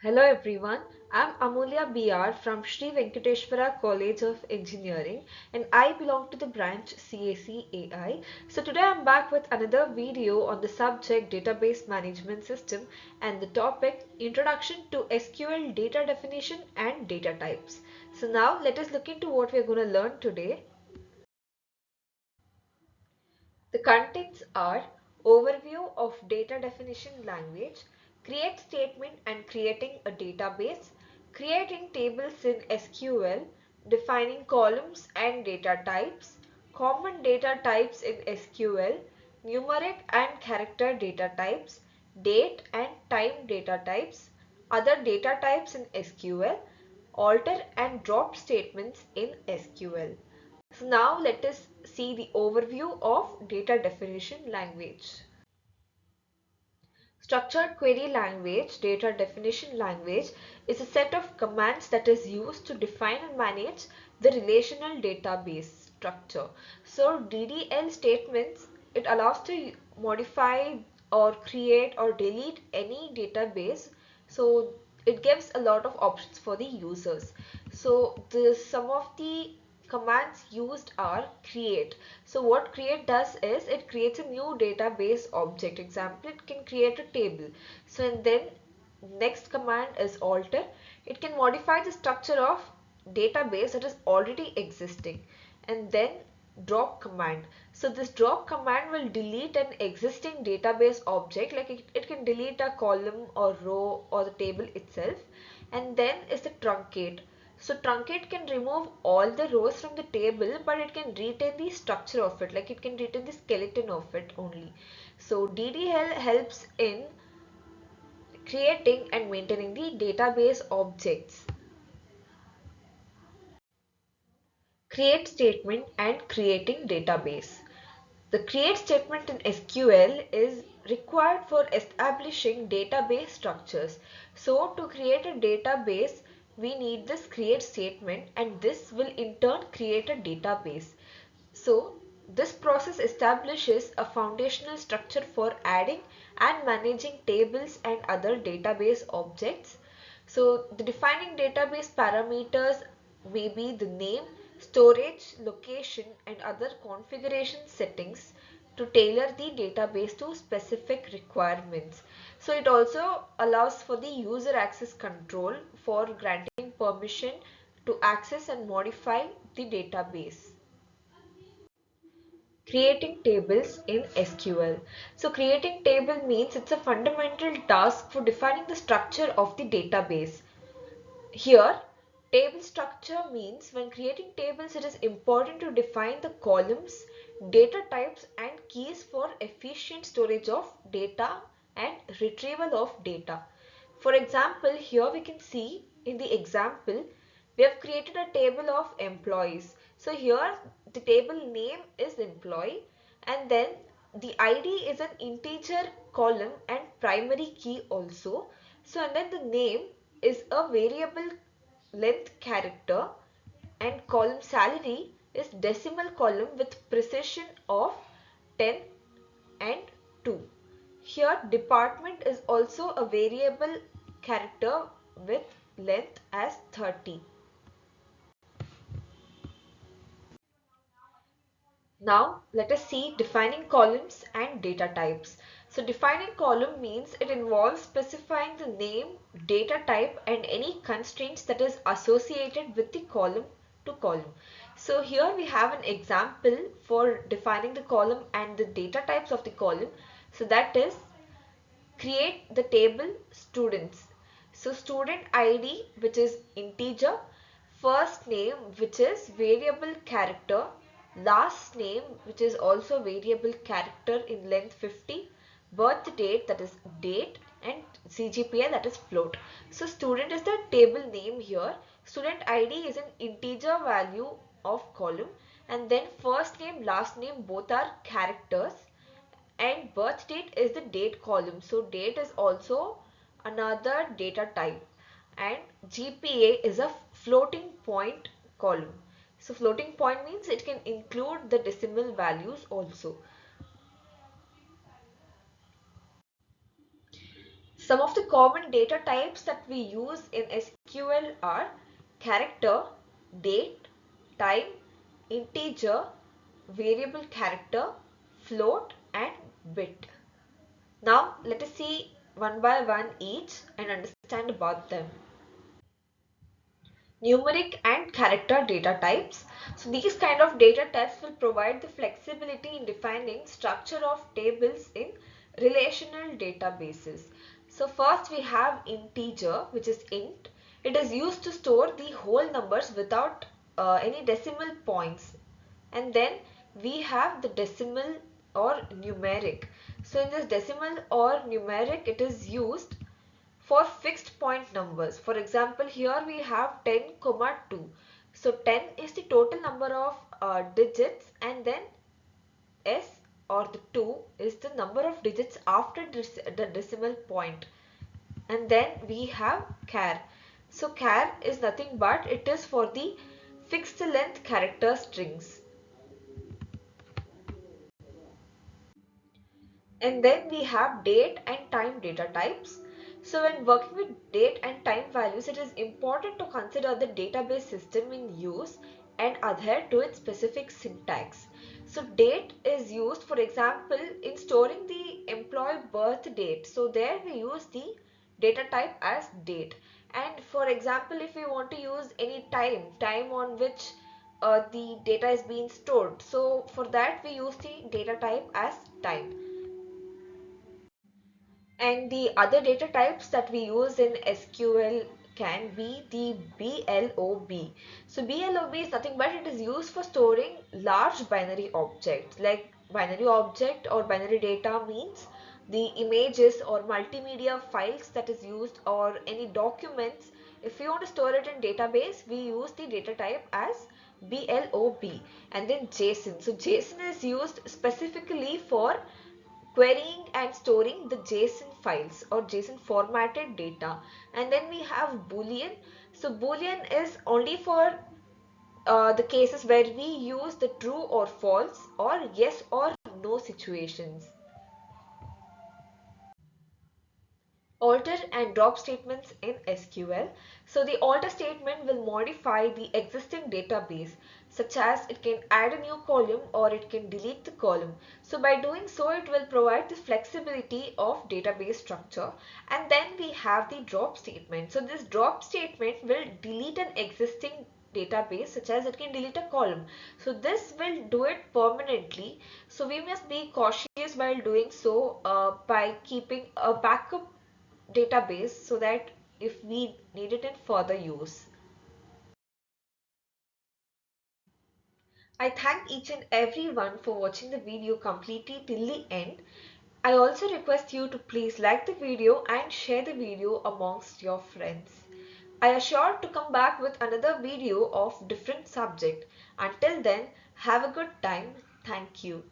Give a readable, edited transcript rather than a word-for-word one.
Hello everyone, I'm Amulya BR from Sri Venkateshwara College of Engineering and I belong to the branch CAC AI. So today I'm back with another video on the subject Database Management System and the topic Introduction to SQL Data Definition and Data Types. So now let us look into what we're going to learn today. The contents are overview of data definition language, create statement and creating a database, creating tables in SQL, defining columns and data types, common data types in SQL, numeric and character data types, date and time data types, other data types in SQL, alter and drop statements in SQL. So now let us see the overview of data definition language. Structured query language, data definition language, is a set of commands that is used to define and manage the relational database structure. So DDL statements, it allows to modify or create or delete any database. So it gives a lot of options for the users. So some of the commands used are create. So what create does is it creates a new database object. Example, it can create a table. So and then next command is alter. It can modify the structure of database that is already existing. And then drop command. So this drop command will delete an existing database object, like it can delete a column or row or the table itself. And then is the truncate. So truncate can remove all the rows from the table, but it can retain the structure of it, like it can retain the skeleton of it only. So DDL helps in creating and maintaining the database objects. Create statement and creating database. The create statement in SQL is required for establishing database structures. So to create a database, we need this create statement and this will in turn create a database. So this process establishes a foundational structure for adding and managing tables and other database objects. So the defining database parameters may be the name, storage, location and other configuration settings to tailor the database to specific requirements. So it also allows for the user access control for granting permission to access and modify the database. Creating tables in SQL. So creating table means it's a fundamental task for defining the structure of the database. Here, table structure means when creating tables, it is important to define the columns, data types and keys for efficient storage of data and retrieval of data. For example, here we can see in the example, we have created a table of employees. So here the table name is employee and then the ID is an integer column and primary key also. So and then the name is a variable length character and column salary is decimal column with precision of 10 and 2. Here department is also a variable character with length as 30. Now let us see defining columns and data types. So defining column means it involves specifying the name, data type and any constraints that is associated with the column to column. So here we have an example for defining the column and the data types of the column. So that is create the table students. So student ID which is integer, first name which is variable character, last name which is also variable character in length 50, birth date that is date and CGPA that is float. So student is the table name here, student ID is an integer value of column and then first name last name both are characters and birth date is the date column. So date is also another data type and GPA is a floating point column. So floating point means it can include the decimal values also. Some of the common data types that we use in SQL are character, date, time, integer, variable character, float and bit. Now let us see one by one each and understand about them. Numeric and character data types. So these kind of data types will provide the flexibility in defining structure of tables in relational databases. So first we have integer, which is int. It is used to store the whole numbers without any decimal points. And then we have the decimal or numeric. So in this decimal or numeric, it is used for fixed point numbers. For example, here we have 10, 2. So 10 is the total number of digits, and then S or the 2 is the number of digits after the decimal point. And then we have char. So char is nothing but it is for the fixed length character strings. And then we have date and time data types. So when working with date and time values, it is important to consider the database system in use and adhere to its specific syntax. So date is used, for example, in storing the employee birth date. So there we use the data type as date. And for example, if we want to use any time on which the data is being stored, so for that we use the data type as time. And the other data types that we use in SQL can be the BLOB. So BLOB is nothing but it is used for storing large binary objects. Like binary object or binary data means the images or multimedia files that is used or any documents. If you want to store it in database, we use the data type as BLOB. And then JSON. So JSON is used specifically for querying and storing the JSON files or JSON formatted data. And then we have Boolean. So Boolean is only for the cases where we use the true or false or yes or no situations. Alter and drop statements in SQL. So the alter statement will modify the existing database, such as it can add a new column or it can delete the column. So by doing so, it will provide the flexibility of database structure. And then we have the drop statement. So this drop statement will delete an existing database, such as it can delete a column. So this will do it permanently. So we must be cautious while doing so by keeping a backup database so that if we need it in further use. I thank each and everyone for watching the video completely till the end. I also request you to please like the video and share the video amongst your friends. I assure to come back with another video of different subject. Until then, have a good time. Thank you.